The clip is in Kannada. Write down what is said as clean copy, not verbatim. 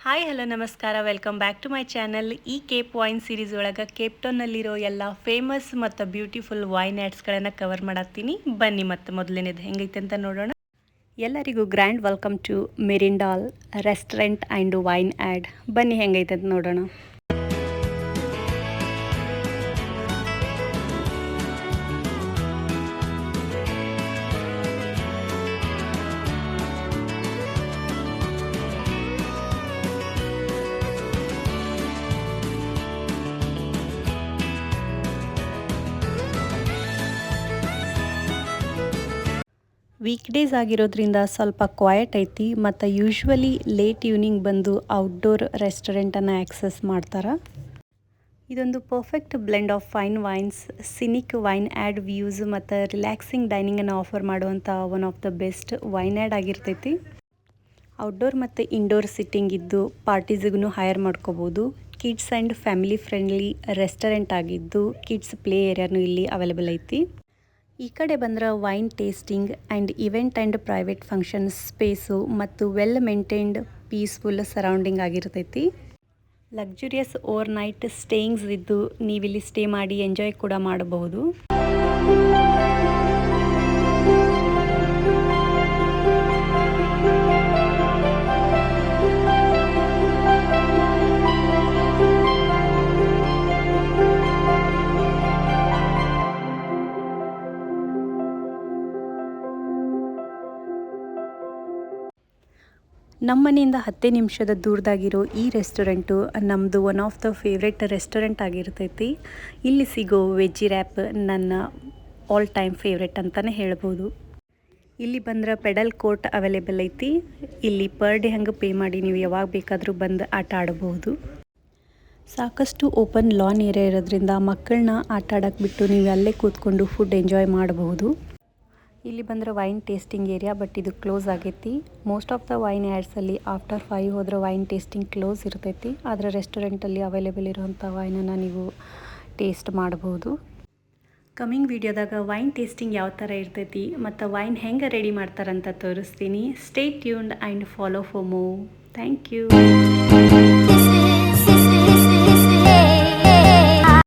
ಹಾಯ್ ಹಲೋ ನಮಸ್ಕಾರ, welcome back to my channel. ಈ ಕೇಪ್ ವೈನ್ ಸೀರೀಸ್ ಒಳಗೆ ಕೇಪ್ ಟೌನ್ನಲ್ಲಿರೋ ಎಲ್ಲ ಫೇಮಸ್ ಮತ್ತು ಬ್ಯೂಟಿಫುಲ್ ವೈನ್ ಆ್ಯಡ್ಸ್ಗಳನ್ನು ಕವರ್ ಮಾಡತ್ತೀನಿ. ಬನ್ನಿ ಮತ್ತು ಮೊದಲನೇದು ಹೆಂಗೈತೆ ಅಂತ ನೋಡೋಣ. ಎಲ್ಲರಿಗೂ grand welcome to Meerendal restaurant and wine ಆ್ಯಡ್. ಬನ್ನಿ ಹೆಂಗೈತೆ ಅಂತ ನೋಡೋಣ. ವೀಕ್ಡೇಸ್ ಆಗಿರೋದ್ರಿಂದ ಸ್ವಲ್ಪ ಕ್ವಾಯಟ್ ಐತಿ ಮತ್ತು ಯೂಶ್ವಲಿ ಲೇಟ್ ಈವ್ನಿಂಗ್ ಬಂದು ಔಟ್ಡೋರ್ ರೆಸ್ಟೋರೆಂಟನ್ನು ಆ್ಯಕ್ಸಸ್ ಮಾಡ್ತಾರೆ. ಇದೊಂದು perfect blend of fine wines, scenic vineyard views ಮತ್ತು ರಿಲ್ಯಾಕ್ಸಿಂಗ್ ಡೈನಿಂಗನ್ನು ಆಫರ್ ಮಾಡುವಂಥ one of the best vineyard ಆಗಿರ್ತೈತಿ. ಔಟ್ಡೋರ್ ಮತ್ತು ಇಂಡೋರ್ ಸಿಟ್ಟಿಂಗ್ ಇದ್ದು ಪಾರ್ಟೀಸಿಗೂ ಹೈರ್ ಮಾಡ್ಕೋಬೋದು. Kids and family friendly restaurant ಆಗಿದ್ದು ಕಿಡ್ಸ್ ಪ್ಲೇ ಏರಿಯಾನು ಇಲ್ಲಿ ಅವೈಲೇಬಲ್ ಐತಿ. ಈ ಕಡೆ ಬಂದ್ರೆ wine tasting and event and private function space ಮತ್ತು ವೆಲ್ ಮೇಂಟೈನ್ಡ್ ಪೀಸ್ಫುಲ್ ಸರೌಂಡಿಂಗ್ ಆಗಿರ್ತೈತಿ. ಲಕ್ಸುರಿಯಸ್ ಓವರ್ ನೈಟ್ ಸ್ಟೇಯಿಂಗ್ಸ್ ಇದ್ದು ನೀವಿಲ್ಲಿ ಸ್ಟೇ ಮಾಡಿ ಎಂಜಾಯ್ ಕೂಡ ಮಾಡಬಹುದು. ನಮ್ಮ ಮನೆಯಿಂದ 10 ನಿಮಿಷದ ದೂರದಾಗಿರೋ ಈ ರೆಸ್ಟೋರೆಂಟು ನಮ್ಮದು one of the favourite restaurant ಆಗಿರ್ತೈತಿ. ಇಲ್ಲಿ ಸಿಗೋ ವೆಜ್ಜಿ ರ್ಯಾಪ್ ನನ್ನ ಆಲ್ ಟೈಮ್ ಫೇವ್ರೆಟ್ ಅಂತಲೇ ಹೇಳ್ಬೋದು. ಇಲ್ಲಿ ಬಂದ್ರೆ ಪೆಡಲ್ ಕೋರ್ಟ್ ಅವೈಲೇಬಲ್ ಐತಿ. ಇಲ್ಲಿ ಪರ್ ಡೇ ಹಂಗೆ ಪೇ ಮಾಡಿ ನೀವು ಯಾವಾಗ ಬೇಕಾದರೂ ಬಂದು ಆಟ ಆಡಬಹುದು. ಸಾಕಷ್ಟು ಓಪನ್ ಲಾನ್ ಏರಿಯಾ ಇರೋದ್ರಿಂದ ಮಕ್ಕಳನ್ನ ಆಟ ಆಡೋಕ್ಕೆ ಬಿಟ್ಟು ನೀವು ಅಲ್ಲೇ ಕೂತ್ಕೊಂಡು ಫುಡ್ ಎಂಜಾಯ್ ಮಾಡಬಹುದು. ಇಲ್ಲಿ ಬಂದರೆ ವೈನ್ ಟೇಸ್ಟಿಂಗ್ ಏರಿಯಾ, ಬಟ್ ಇದು ಕ್ಲೋಸ್ ಆಗೈತಿ. ಮೋಸ್ಟ್ ಆಫ್ ದ ವೈನ್ ಆ್ಯಡ್ಸಲ್ಲಿ ಆಫ್ಟರ್ 5 ಹೋದ್ರೆ ವೈನ್ ಟೇಸ್ಟಿಂಗ್ ಕ್ಲೋಸ್ ಇರ್ತೈತಿ. ಆದರೆ ರೆಸ್ಟೋರೆಂಟಲ್ಲಿ ಅವೈಲೇಬಲ್ ಇರುವಂಥ ವೈನನ್ನು ನೀವು ಟೇಸ್ಟ್ ಮಾಡ್ಬೋದು. ಕಮಿಂಗ್ ವಿಡಿಯೋದಾಗ ವೈನ್ ಟೇಸ್ಟಿಂಗ್ ಯಾವ ಥರ ಇರ್ತೈತಿ ಮತ್ತು ವೈನ್ ಹೆಂಗೆ ರೆಡಿ ಮಾಡ್ತಾರಂತ ತೋರಿಸ್ತೀನಿ. Stay tuned and follow for more. Thank you.